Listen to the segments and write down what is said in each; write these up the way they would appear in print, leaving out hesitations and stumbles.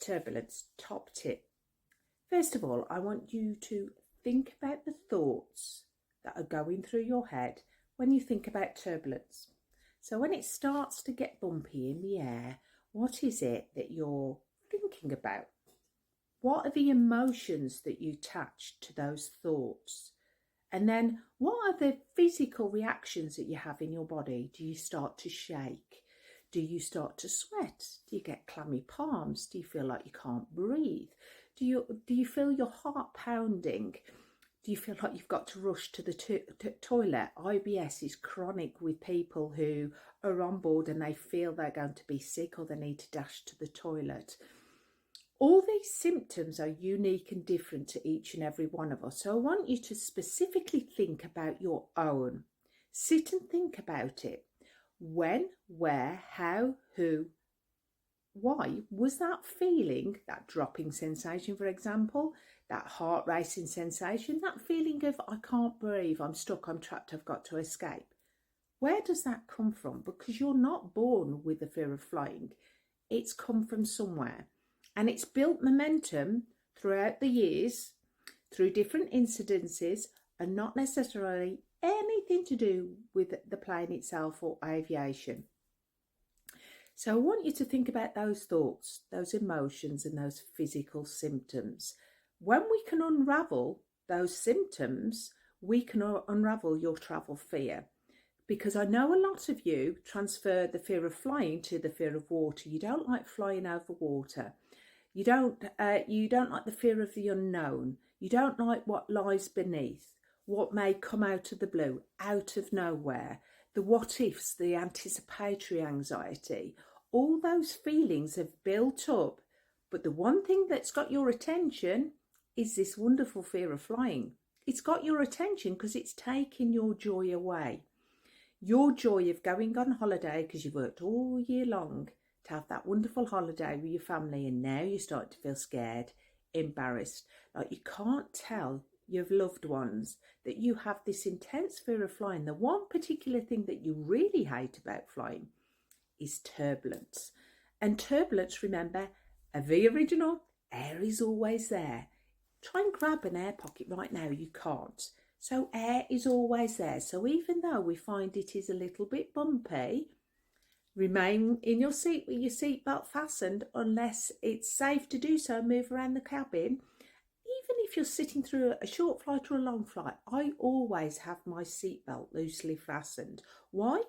turbulence, top tip. First of all, I want you to think about the thoughts that are going through your head when you think about turbulence. So when it starts to get bumpy in the air, what is it that you're thinking about? What are the emotions that you attach to those thoughts? And then what are the physical reactions that you have in your body? Do you start to shake? Do you start to sweat? Do you get clammy palms? Do you feel like you can't breathe? Do you feel your heart pounding? Do you feel like you've got to rush to the toilet? IBS is chronic with people who are on board and they feel they're going to be sick or they need to dash to the toilet. All these symptoms are unique and different to each and every one of us. So I want you to specifically think about your own. Sit and think about it. When, where, how, who, why was that feeling, that dropping sensation, for example, that heart racing sensation, that feeling of I can't breathe, I'm stuck, I'm trapped, I've got to escape. Where does that come from? Because you're not born with the fear of flying. It's come from somewhere. And it's built momentum throughout the years, through different incidences, and not necessarily anything to do with the plane itself or aviation. So I want you to think about those thoughts, those emotions, and those physical symptoms. When we can unravel those symptoms, we can unravel your travel fear. Because I know a lot of you transfer the fear of flying to the fear of water. You don't like flying over water. You don't like the fear of the unknown. You don't like what lies beneath, what may come out of the blue, out of nowhere, the what ifs, the anticipatory anxiety. All those feelings have built up, but the one thing that's got your attention is this wonderful fear of flying. It's got your attention because it's taking your joy away. Your joy of going on holiday because you've worked all year long to have that wonderful holiday with your family, and now you start to feel scared, embarrassed, like you can't tell your loved ones that you have this intense fear of flying. The one particular thing that you really hate about flying is turbulence. And turbulence, remember, a V original, air is always there. Try and grab an air pocket right now, you can't. So air is always there. So even though we find it is a little bit bumpy, remain in your seat with your seatbelt fastened unless it's safe to do so. Move around the cabin. Even if you're sitting through a short flight or a long flight, I always have my seatbelt loosely fastened. Why?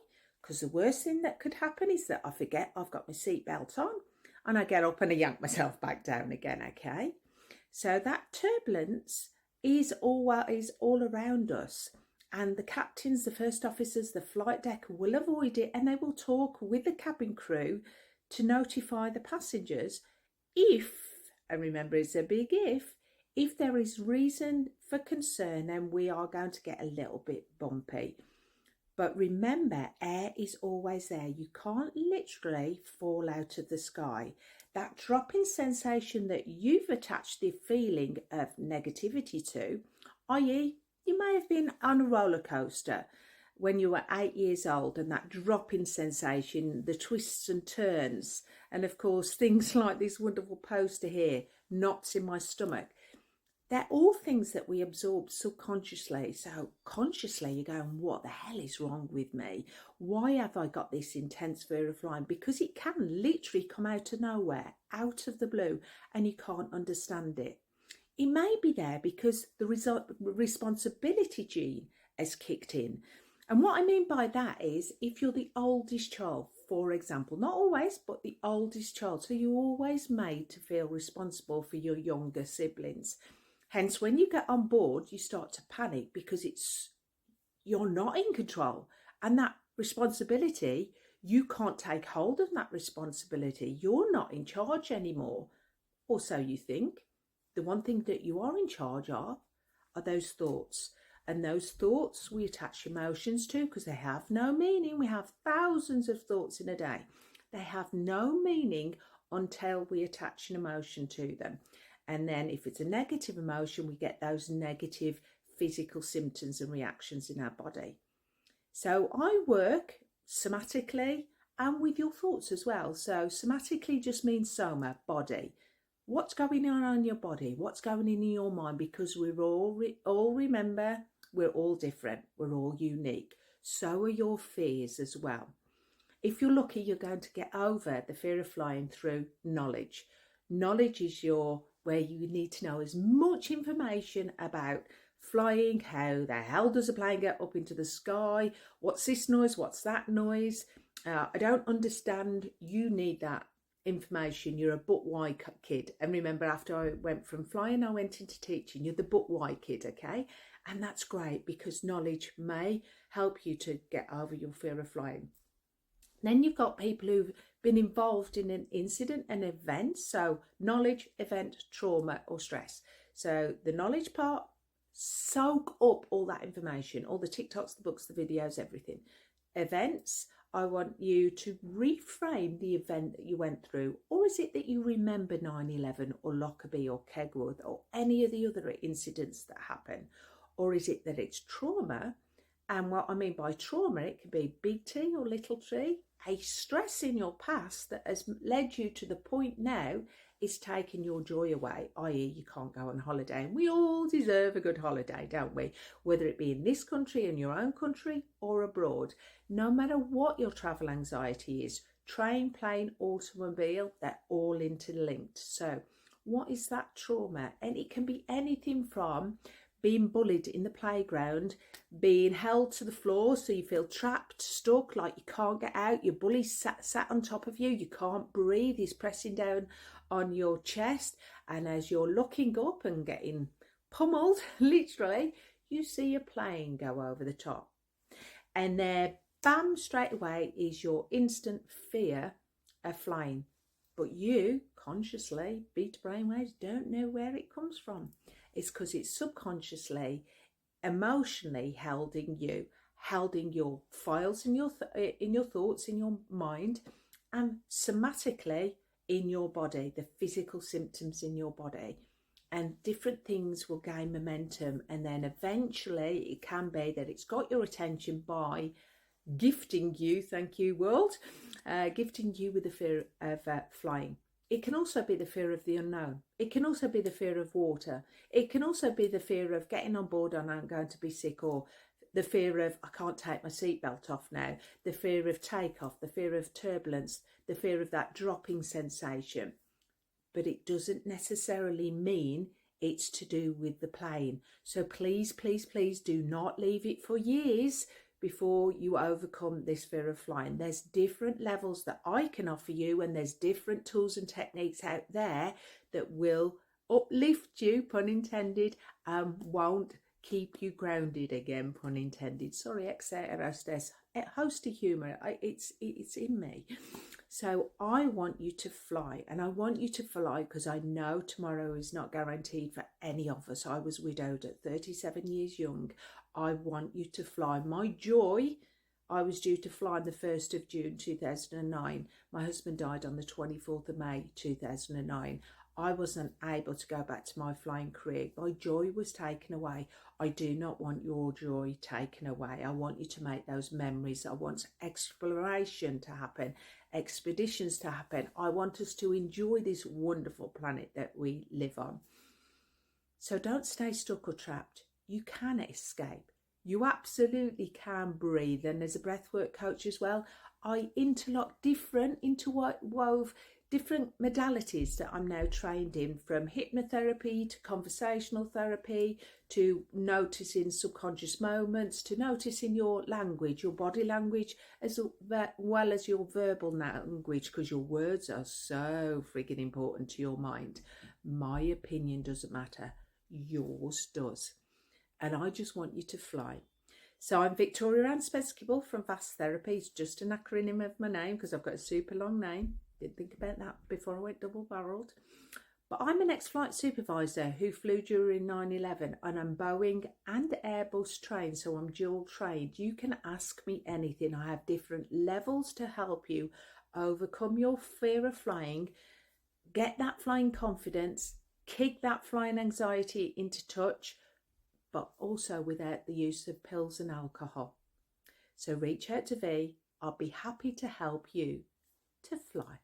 Because the worst thing that could happen is that I forget I've got my seatbelt on and I get up and I yank myself back down again, okay? So that turbulence is always all around us. And the captains, the first officers, the flight deck will avoid it, and they will talk with the cabin crew to notify the passengers if, and remember it's a big if there is reason for concern, then we are going to get a little bit bumpy. But remember, air is always there. You can't literally fall out of the sky. That dropping sensation that you've attached the feeling of negativity to, i.e., you may have been on a roller coaster when you were 8 years old, and that dropping sensation, the twists and turns, and of course things like this wonderful poster here, knots in my stomach. They're all things that we absorb subconsciously. So consciously you're going, what the hell is wrong with me? Why have I got this intense fear of flying? Because it can literally come out of nowhere, out of the blue, and you can't understand it. It may be there because the responsibility gene has kicked in. And what I mean by that is if you're the oldest child, for example, not always, but the oldest child, so you're always made to feel responsible for your younger siblings. Hence, when you get on board, you start to panic because you're not in control. And that responsibility, you can't take hold of that responsibility. You're not in charge anymore. Or so you think. The one thing that you are in charge of are those thoughts. And those thoughts we attach emotions to because they have no meaning. We have thousands of thoughts in a day. They have no meaning until we attach an emotion to them. And then if it's a negative emotion, we get those negative physical symptoms and reactions in our body. So I work somatically and with your thoughts as well. So somatically just means soma, body. what's going on your body, what's going on in your mind, because we're all remember, we're all different, we're all unique. So are your fears as well. If you're lucky, you're going to get over the fear of flying through knowledge. Knowledge is where you need to know as much information about flying. How the hell does a plane get up into the sky? What's this noise? What's that noise? I don't understand. You need that information. You're a but why kid. And remember, after I went from flying, I went into teaching. You're the but why kid, okay? And that's great, because knowledge may help you to get over your fear of flying. Then you've got people who've been involved in an incident, an event. So knowledge, event, trauma or stress. So the knowledge part, soak up all that information, all the TikToks, the books, the videos, everything. Events, I want you to reframe the event that you went through. Or is it that you remember 9/11 or Lockerbie or Kegworth or any of the other incidents that happen? Or is it that it's trauma? And what I mean by trauma, it can be big T or little t, a stress in your past that has led you to the point now is taking your joy away, i.e. you can't go on holiday. And we all deserve a good holiday, don't we? Whether it be in this country, in your own country or abroad. No matter what your travel anxiety is, train, plane, automobile, they're all interlinked. So what is that trauma? And it can be anything from being bullied in the playground, being held to the floor so you feel trapped, stuck, like you can't get out, your bully sat on top of you, you can't breathe, he's pressing down on your chest, and as you're looking up and getting pummeled, literally, you see a plane go over the top. And there, bam, straight away is your instant fear of flying. But you, consciously, beta brainwaves, don't know where it comes from. It's because it's subconsciously, emotionally holding your files in your thoughts, in your mind, and somatically in your body, the physical symptoms in your body. And different things will gain momentum, and then eventually it can be that it's got your attention by gifting you, thank you world, gifting you with the fear of flying. It can also be the fear of the unknown. It can also be the fear of water. It can also be the fear of getting on board and I'm going to be sick, or the fear of I can't take my seatbelt off now, the fear of takeoff, the fear of turbulence, the fear of that dropping sensation. But it doesn't necessarily mean it's to do with the plane. So please, please, please do not leave it for years before you overcome this fear of flying. There's different levels that I can offer you, and there's different tools and techniques out there that will uplift you, pun intended, and won't keep you grounded, again, pun intended. Sorry, hostess, hosty humour, it's in me. So I want you to fly, and I want you to fly because I know tomorrow is not guaranteed for any of us. I was widowed at 37 years young. I want you to fly. My joy, I was due to fly on the 1st of June 2009. My husband died on the 24th of May 2009. I wasn't able to go back to my flying career. My joy was taken away. I do not want your joy taken away. I want you to make those memories. I want exploration to happen, expeditions to happen. I want us to enjoy this wonderful planet that we live on. So don't stay stuck or trapped. You can escape. You absolutely can breathe. And as a breathwork coach as well, I interwove different modalities that I'm now trained in, from hypnotherapy to conversational therapy to noticing subconscious moments, to noticing your language, your body language, as well as your verbal language, because your words are so frigging important to your mind. My opinion doesn't matter. Yours does. And I just want you to fly. So I'm Victoria Ann Speskibble from VASK Therapy. It's just an acronym of my name because I've got a super long name. Didn't think about that before I went double-barreled. But I'm an ex-flight supervisor who flew during 9/11, and I'm Boeing and Airbus trained, so I'm dual trained. You can ask me anything. I have different levels to help you overcome your fear of flying, get that flying confidence, kick that flying anxiety into touch, but also without the use of pills and alcohol. So reach out to V. I'll be happy to help you to fly.